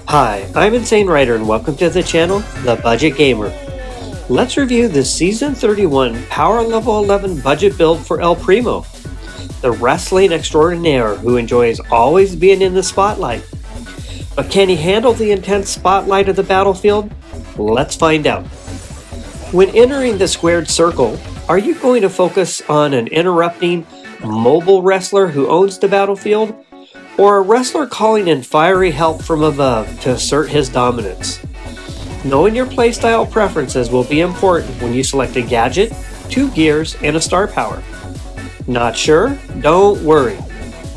Hi, I'm Insane Writer and welcome to the channel, The Budget Gamer. Let's review the Season 31 Power Level 11 budget build for El Primo, the wrestling extraordinaire who enjoys always being in the spotlight. But can he handle the intense spotlight of the battlefield? Let's find out. When entering the squared circle, are you going to focus on an interrupting, mobile wrestler who owns the battlefield? Or a wrestler calling in fiery help from above to assert his dominance? Knowing your playstyle preferences will be important when you select a gadget, 2 gears, and a star power. Not sure? Don't worry.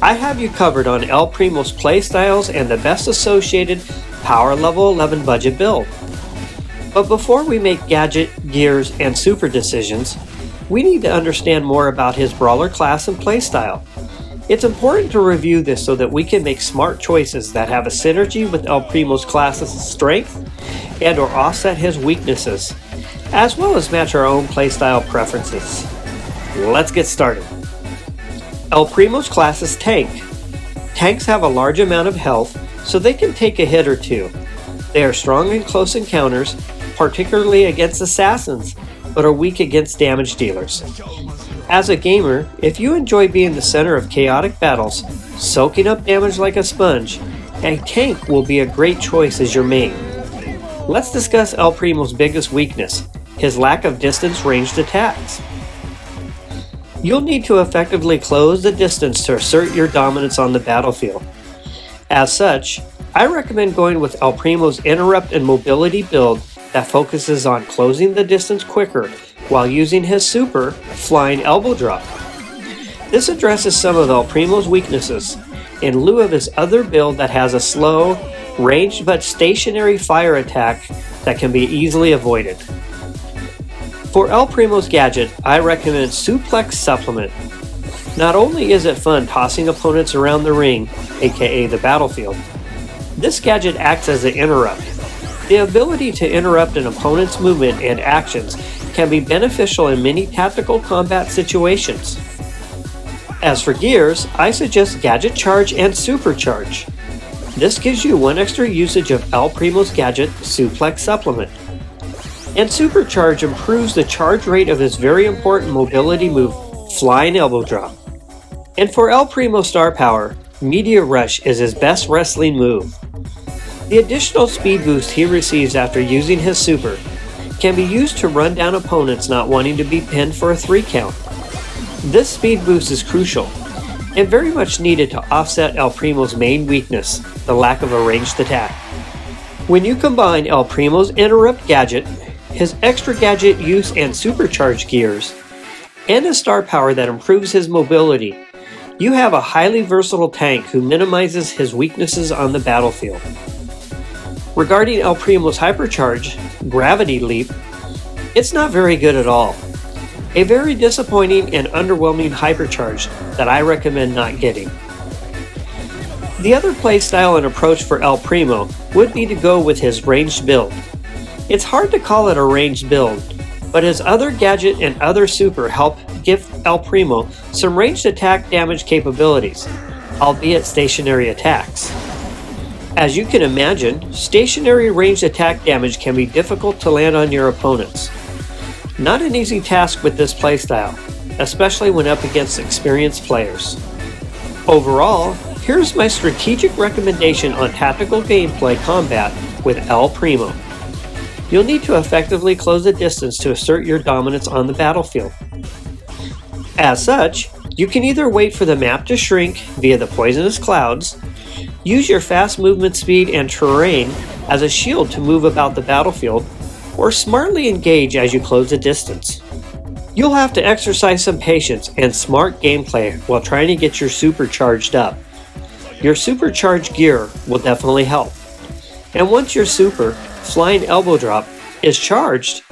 I have you covered on El Primo's playstyles and the best associated Power Level 11 budget build. But before we make gadget, gears, and super decisions, we need to understand more about his brawler class and playstyle. It's important to review this so that we can make smart choices that have a synergy with El Primo's class's strength and or offset his weaknesses, as well as match our own playstyle preferences. Let's get started. El Primo's class is Tank. Tanks have a large amount of health, so they can take a hit or two. They are strong in close encounters, particularly against assassins, but are weak against damage dealers. As a gamer, if you enjoy being the center of chaotic battles, soaking up damage like a sponge, a tank will be a great choice as your main. Let's discuss El Primo's biggest weakness, his lack of distance ranged attacks. You'll need to effectively close the distance to assert your dominance on the battlefield. As such, I recommend going with El Primo's interrupt and mobility build that focuses on closing the distance quicker while using his super, Flying Elbow Drop. This addresses some of El Primo's weaknesses, in lieu of his other build that has a slow, ranged but stationary fire attack that can be easily avoided. For El Primo's gadget, I recommend Suplex Supplement. Not only is it fun tossing opponents around the ring, aka the battlefield, this gadget acts as an interrupt. The ability to interrupt an opponent's movement and actions can be beneficial in many tactical combat situations. As for gears, I suggest Gadget Charge and Supercharge. This gives you one extra usage of El Primo's gadget, Suplex Supplement. And Supercharge improves the charge rate of his very important mobility move, Flying Elbow Drop. And for El Primo star power, Meteor Rush is his best wrestling move. The additional speed boost he receives after using his super can be used to run down opponents not wanting to be pinned for a 3 count. This speed boost is crucial and very much needed to offset El Primo's main weakness, the lack of a ranged attack. When you combine El Primo's interrupt gadget, his extra gadget use and supercharge gears, and a star power that improves his mobility, you have a highly versatile tank who minimizes his weaknesses on the battlefield. Regarding El Primo's hypercharge, Gravity Leap, it's not very good at all. A very disappointing and underwhelming hypercharge that I recommend not getting. The other playstyle and approach for El Primo would be to go with his ranged build. It's hard to call it a ranged build, but his other gadget and other super help give El Primo some ranged attack damage capabilities, albeit stationary attacks. As you can imagine, stationary ranged attack damage can be difficult to land on your opponents. Not an easy task with this playstyle, especially when up against experienced players. Overall, here's my strategic recommendation on tactical gameplay combat with El Primo. You'll need to effectively close the distance to assert your dominance on the battlefield. As such, you can either wait for the map to shrink via the poisonous clouds, use your fast movement speed and terrain as a shield to move about the battlefield, or smartly engage as you close the distance. You'll have to exercise some patience and smart gameplay while trying to get your super charged up. Your supercharged gear will definitely help. And once your super, Flying Elbow Drop, is charged,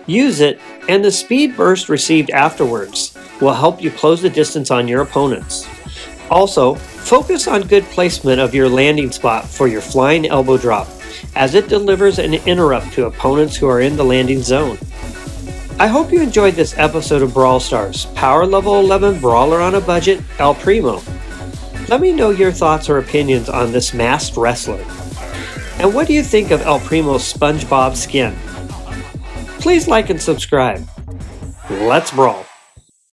use it, and the speed burst received afterwards will help you close the distance on your opponents. Also, focus on good placement of your landing spot for your Flying Elbow Drop, as it delivers an interrupt to opponents who are in the landing zone. I hope you enjoyed this episode of Brawl Stars, Power Level 11 Brawler on a Budget, El Primo. Let me know your thoughts or opinions on this masked wrestler. And what do you think of El Primo's SpongeBob skin? Please like and subscribe. Let's brawl!